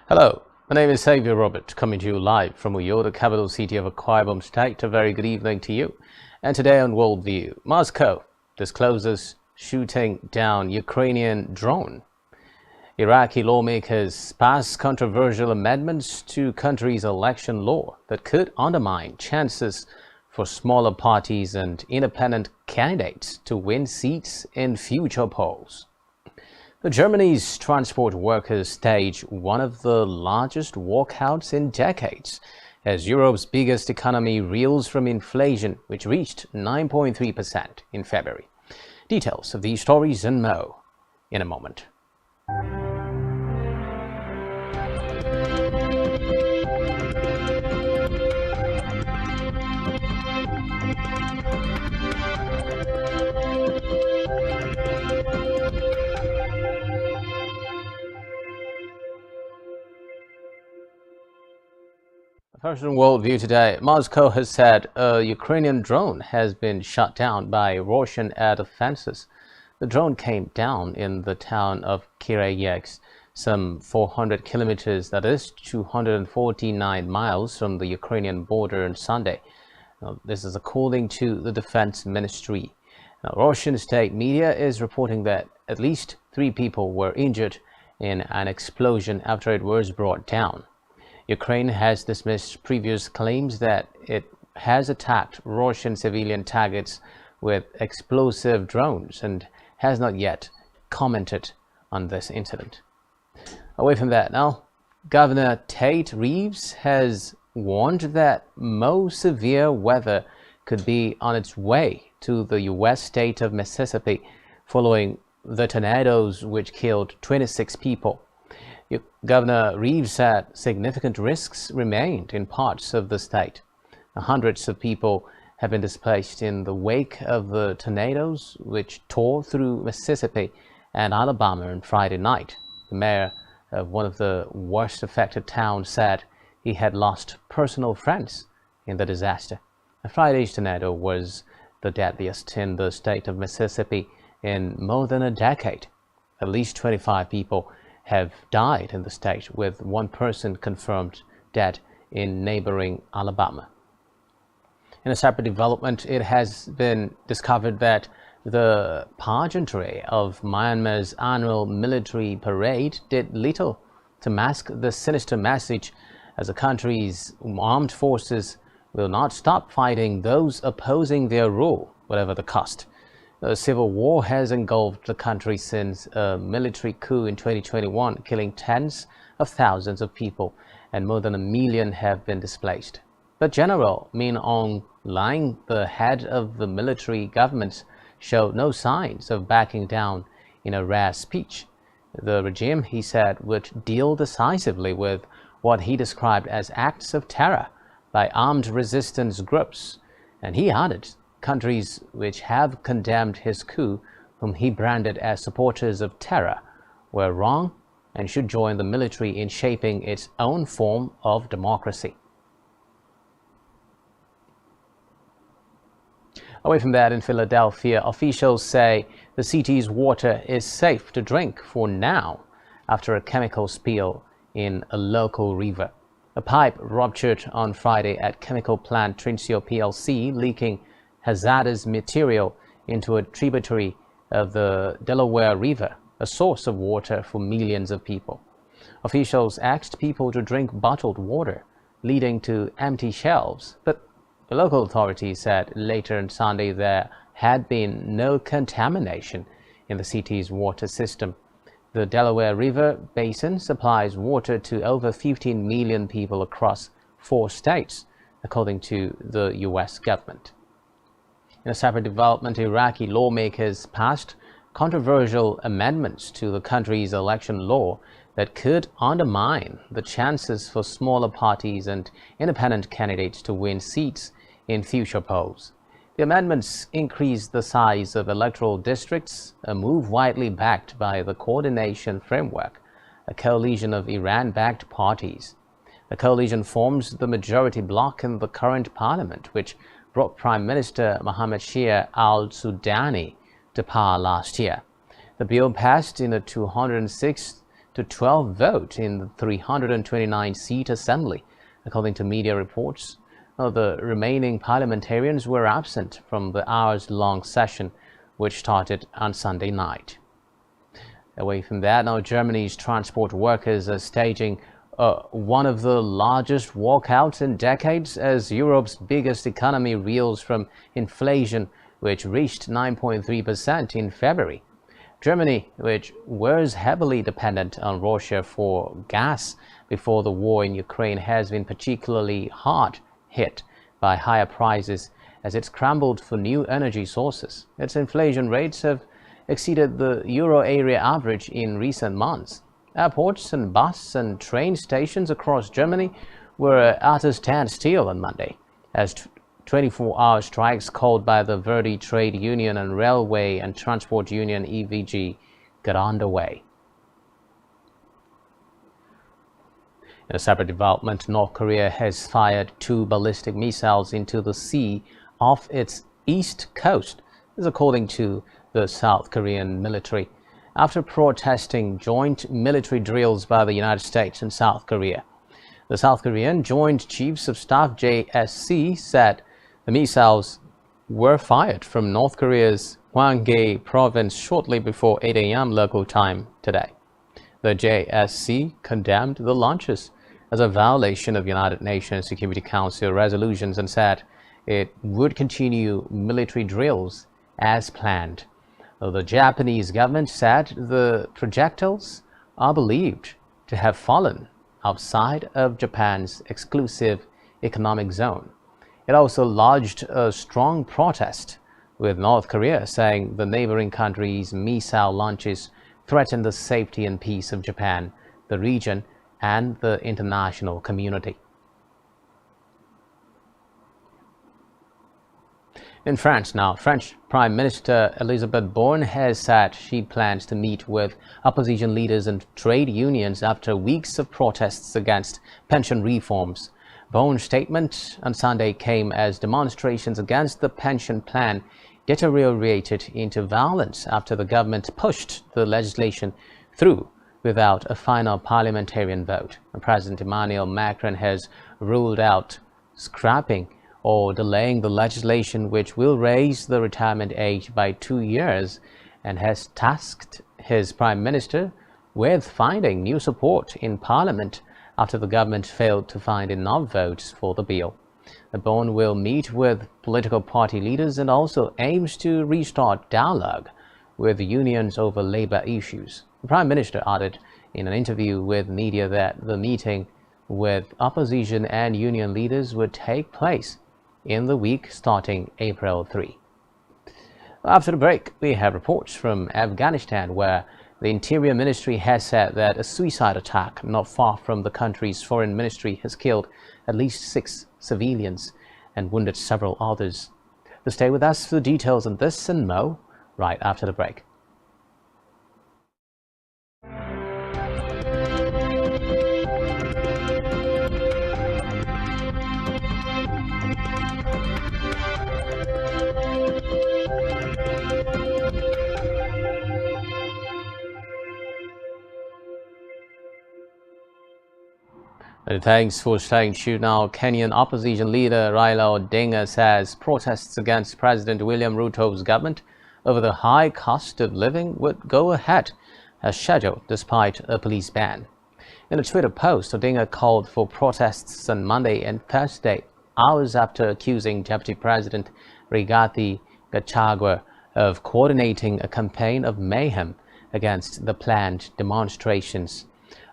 Hello, my name is Xavier Robert, coming to you live from Uyo, the capital city of Akwa Ibom State. A very good evening to you. And today on Worldview, Moscow discloses shooting down Ukrainian drone. Iraqi lawmakers pass controversial amendments to country's election law that could undermine chances for smaller parties and independent candidates to win seats in future polls. Germany's transport workers stage one of the largest walkouts in decades as Europe's biggest economy reels from inflation, which reached 9.3% in February. Details of these stories and more in a moment. First in Worldview today, Moscow has said a Ukrainian drone has been shot down by Russian air defenses. The drone came down in the town of Kireyeks, some 400 kilometers, that is 249 miles from the Ukrainian border on Sunday. This is according to the Defense Ministry. Russian state media is reporting that at least 3 people were injured in an explosion after it was brought down. Ukraine has dismissed previous claims that it has attacked Russian civilian targets with explosive drones and has not yet commented on this incident. Away from that now, Governor Tate Reeves has warned that more severe weather could be on its way to the U.S. state of Mississippi following the tornadoes which killed 26 people. Governor Reeves said significant risks remained in parts of the state. Hundreds of people have been displaced in the wake of the tornadoes which tore through Mississippi and Alabama on Friday night. The mayor of one of the worst affected towns said he had lost personal friends in the disaster. Friday's tornado was the deadliest in the state of Mississippi in more than a decade. At least 25 people have died in the state, with 1 person confirmed dead in neighboring Alabama. In a separate development, it has been discovered that the pageantry of Myanmar's annual military parade did little to mask the sinister message, as the country's armed forces will not stop fighting those opposing their rule, whatever the cost. The civil war has engulfed the country since a military coup in 2021, killing tens of thousands of people, and more than 1 million have been displaced. But General Min Aung Hlaing, the head of the military government, showed no signs of backing down in a rare speech. The regime, he said, would deal decisively with what he described as acts of terror by armed resistance groups, and he added, countries which have condemned his coup, whom he branded as supporters of terror, were wrong and should join the military in shaping its own form of democracy. Away from that, in Philadelphia, officials say the city's water is safe to drink for now after a chemical spill in a local river. A pipe ruptured on Friday at chemical plant Trinseo plc, leaking hazardous material into a tributary of the Delaware River, a source of water for millions of people. Officials asked people to drink bottled water, leading to empty shelves, but the local authorities said later on Sunday there had been no contamination in the city's water system. The Delaware River basin supplies water to over 15 million people across 4 states, according to the U.S. government. In a separate development, Iraqi lawmakers passed controversial amendments to the country's election law that could undermine the chances for smaller parties and independent candidates to win seats in future polls. The amendments increase the size of electoral districts, a move widely backed by the coordination framework, a coalition of Iran-backed parties. The coalition forms the majority bloc in the current parliament, which brought Prime Minister Mohammed Shia al-Sudani to power last year. The bill passed in a 206-12 vote in the 329-seat assembly, according to media reports. The remaining parliamentarians were absent from the hours-long session, which started on Sunday night. Away from that, now Germany's transport workers are staging one of the largest walkouts in decades as Europe's biggest economy reels from inflation, which reached 9.3% in February. Germany, which was heavily dependent on Russia for gas before the war in Ukraine, has been particularly hard hit by higher prices as it scrambled for new energy sources. Its inflation rates have exceeded the euro area average in recent months. Airports and bus and train stations across Germany were at a standstill on Monday as 24-hour strikes called by the Verdi Trade Union and Railway and Transport Union EVG got underway. In a separate development, North Korea has fired 2 ballistic missiles into the sea off its east coast, this according to the South Korean military, after protesting joint military drills by the United States and South Korea. The South Korean Joint Chiefs of Staff JSC said the missiles were fired from North Korea's Hwanghae province shortly before 8 a.m. local time today. The JSC condemned the launches as a violation of United Nations Security Council resolutions and said it would continue military drills as planned. The Japanese government said the projectiles are believed to have fallen outside of Japan's exclusive economic zone. It also lodged a strong protest with North Korea, saying the neighboring country's missile launches threaten the safety and peace of Japan, the region, and the international community. In France now, French Prime Minister Elisabeth Borne has said she plans to meet with opposition leaders and trade unions after weeks of protests against pension reforms. Borne's statement on Sunday came as demonstrations against the pension plan deteriorated into violence after the government pushed the legislation through without a final parliamentarian vote. President Emmanuel Macron has ruled out scrapping or delaying the legislation, which will raise the retirement age by 2 years, and has tasked his prime minister with finding new support in parliament after the government failed to find enough votes for the bill. Borne will meet with political party leaders and also aims to restart dialogue with the unions over labor issues. The prime minister added in an interview with media that the meeting with opposition and union leaders would take place in the week starting April 3. After the break, we have reports from Afghanistan, where the Interior Ministry has said that a suicide attack not far from the country's foreign ministry has killed at least 6 civilians and wounded several others. So stay with us for the details on this and more right after the break. Thanks for staying tuned. Now, Kenyan opposition leader Raila Odinga says protests against President William Ruto's government over the high cost of living would go ahead as scheduled despite a police ban. In a Twitter post, Odinga called for protests on Monday and Thursday, hours after accusing Deputy President Rigathi Gachagua of coordinating a campaign of mayhem against the planned demonstrations.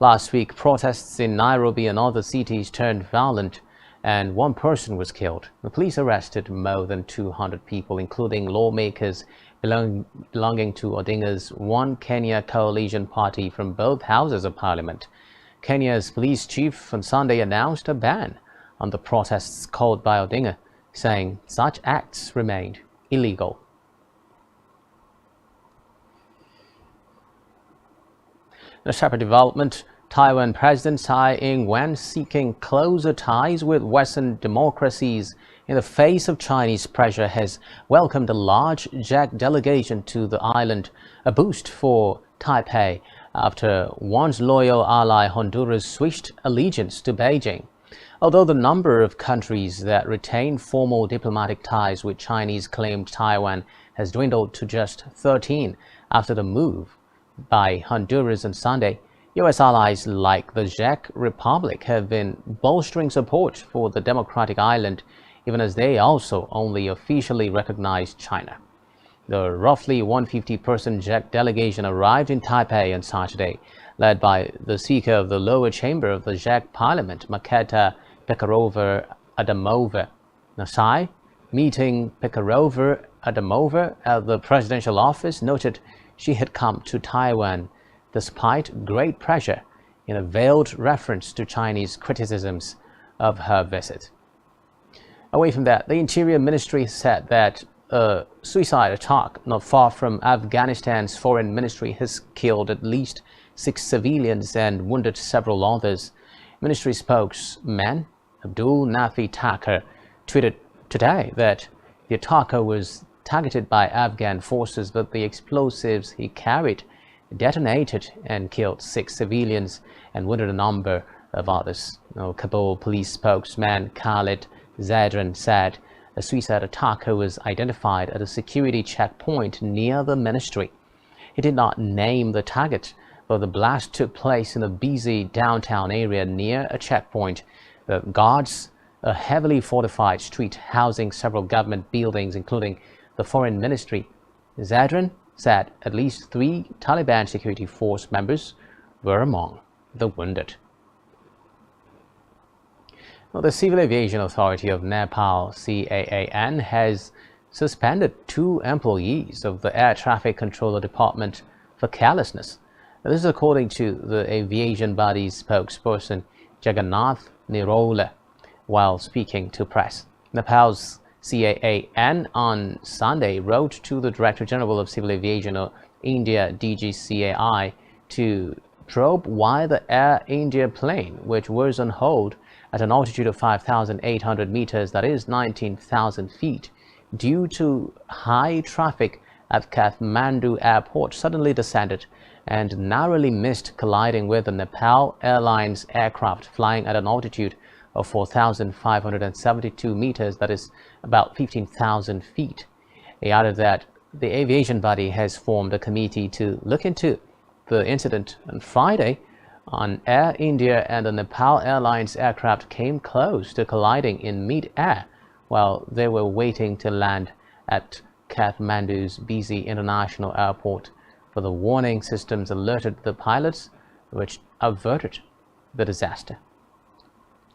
Last week, protests in Nairobi and other cities turned violent, and 1 person was killed. The police arrested more than 200 people, including lawmakers belonging to Odinga's One Kenya coalition party from both houses of parliament. Kenya's police chief on Sunday announced a ban on the protests called by Odinga, saying such acts remained illegal. In a separate development, Taiwan President Tsai Ing-wen seeking closer ties with Western democracies in the face of Chinese pressure has welcomed a large JAC delegation to the island, a boost for Taipei after once loyal ally Honduras switched allegiance to Beijing. Although the number of countries that retain formal diplomatic ties with Chinese-claimed Taiwan has dwindled to just 13 after the move by Honduras on Sunday, U.S. allies like the Czech Republic have been bolstering support for the democratic island, even as they also only officially recognize China. The roughly 150-person Czech delegation arrived in Taipei on Saturday, led by the Speaker of the lower chamber of the Czech Parliament, Markéta Pekarová-Adamová. Tsai, meeting Pekarová-Adamová at the presidential office, noted she had come to Taiwan despite great pressure, in a veiled reference to Chinese criticisms of her visit. Away from that, the Interior Ministry said that a suicide attack not far from Afghanistan's foreign ministry has killed at least 6 civilians and wounded several others. Ministry spokesman Abdul Nafi Taker tweeted today that the attacker was targeted by Afghan forces, but the explosives he carried detonated and killed 6 civilians and wounded a number of others. Kabul police spokesman Khalid Zadran said a suicide attacker was identified at a security checkpoint near the ministry. He did not name the target, but the blast took place in a busy downtown area near a checkpoint that guards a heavily fortified street housing several government buildings, including the foreign ministry. Zadran said at least 3 Taliban security force members were among the wounded. The Civil Aviation Authority of Nepal, CAAN, has suspended 2 employees of the Air Traffic Controller Department for carelessness. This is according to the aviation body's spokesperson Jagannath Nirola while speaking to press. Nepal's CAAN on Sunday wrote to the Director General of Civil Aviation of India, DGCAI, to probe why the Air India plane, which was on hold at an altitude of 5,800 meters, that is 19,000 feet, due to high traffic at Kathmandu Airport, suddenly descended and narrowly missed colliding with the Nepal Airlines aircraft flying at an altitude of 4,572 meters, that is about 15,000 feet. He added that the aviation body has formed a committee to look into the incident. On Friday, an Air India and the Nepal Airlines aircraft came close to colliding in mid-air while they were waiting to land at Kathmandu's busy international airport. For the warning systems alerted the pilots, which averted the disaster.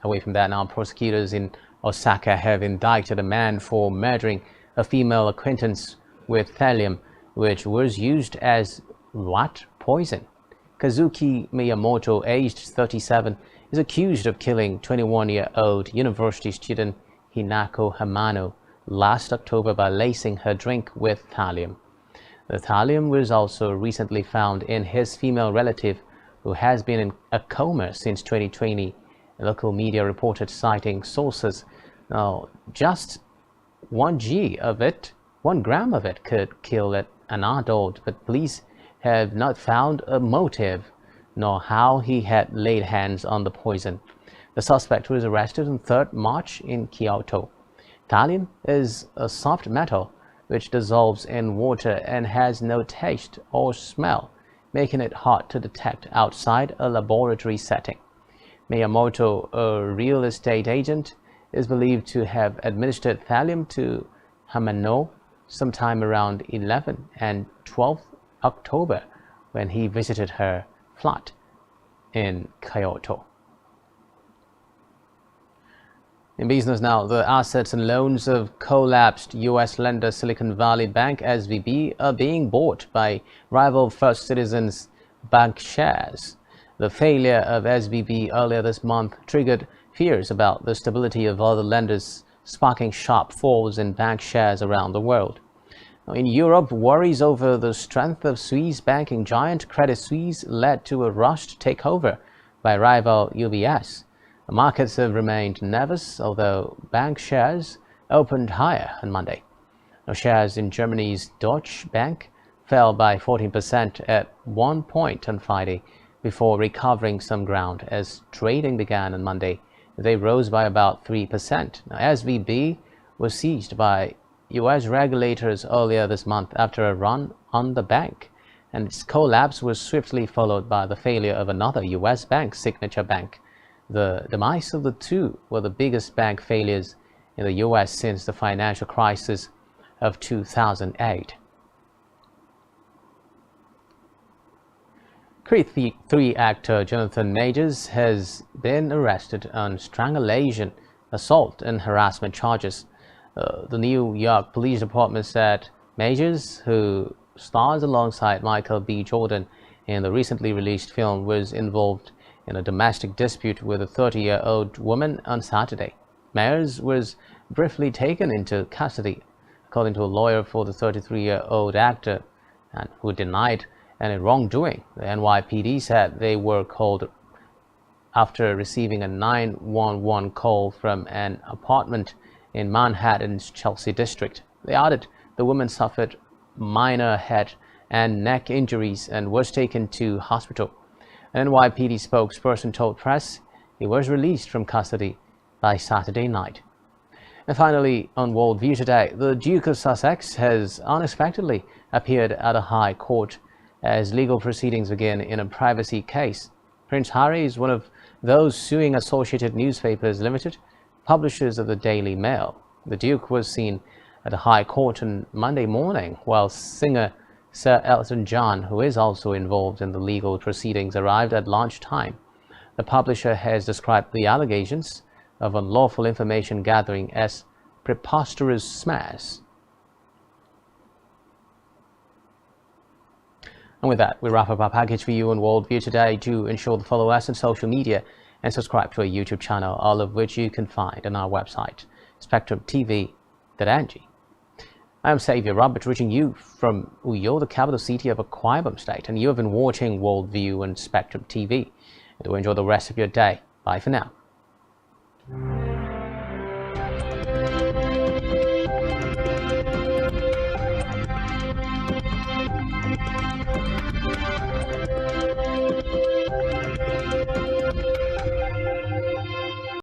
Away from that now, prosecutors in Osaka have indicted a man for murdering a female acquaintance with thallium, which was used as rat poison. Kazuki Miyamoto, aged 37, is accused of killing 21-year-old university student Hinako Hamano last October by lacing her drink with thallium. The thallium was also recently found in his female relative, who has been in a coma since 2020. Local media reported, citing sources. Now, just 1 gram of it could kill an adult, but police have not found a motive nor how he had laid hands on the poison. The suspect was arrested on 3rd March in Kyoto. Thallium is a soft metal which dissolves in water and has no taste or smell, making it hard to detect outside a laboratory setting. Miyamoto, a real estate agent, is believed to have administered thallium to Hamano sometime around 11 and 12 October when he visited her flat in Kyoto. In business now, the assets and loans of collapsed U.S. lender Silicon Valley Bank SVB are being bought by rival First Citizens Bank shares. The failure of SVB earlier this month triggered fears about the stability of other lenders, sparking sharp falls in bank shares around the world. In Europe, worries over the strength of Swiss banking giant Credit Suisse led to a rushed takeover by rival UBS. The markets have remained nervous, although bank shares opened higher on Monday. Now, shares in Germany's Deutsche Bank fell by 14% at one point on Friday before recovering some ground as trading began on Monday. They rose by about 3%. Now, SVB was seized by U.S. regulators earlier this month after a run on the bank, and its collapse was swiftly followed by the failure of another U.S. bank, Signature Bank. The demise of the two were the biggest bank failures in the U.S. since the financial crisis of 2008. Creed 3 actor Jonathan Majors has been arrested on strangulation, assault, and harassment charges. The New York Police Department said Majors, who stars alongside Michael B. Jordan in the recently released film, was involved in a domestic dispute with a 30-year-old woman on Saturday. Majors was briefly taken into custody, according to a lawyer for the 33-year-old actor, and who denied any wrongdoing. The NYPD said they were called after receiving a 911 call from an apartment in Manhattan's Chelsea district. They added the woman suffered minor head and neck injuries and was taken to hospital. An NYPD spokesperson told press he was released from custody by Saturday night. And finally, on World View today, the Duke of Sussex has unexpectedly appeared at a high court as legal proceedings begin in a privacy case. Prince Harry is one of those suing Associated Newspapers Limited, publishers of the Daily Mail. The Duke was seen at the High Court on Monday morning, while singer Sir Elton John, who is also involved in the legal proceedings, arrived at lunchtime. The publisher has described the allegations of unlawful information gathering as preposterous smash. And with that, we wrap up our package for you on Worldview today. Do ensure to follow us on social media and subscribe to our YouTube channel, all of which you can find on our website, spectrumtv.ng. I am Xavier Robert, reaching you from Uyo, the capital city of Akwa Ibom State, and you have been watching Worldview on Spectrum TV. And do enjoy the rest of your day. Bye for now.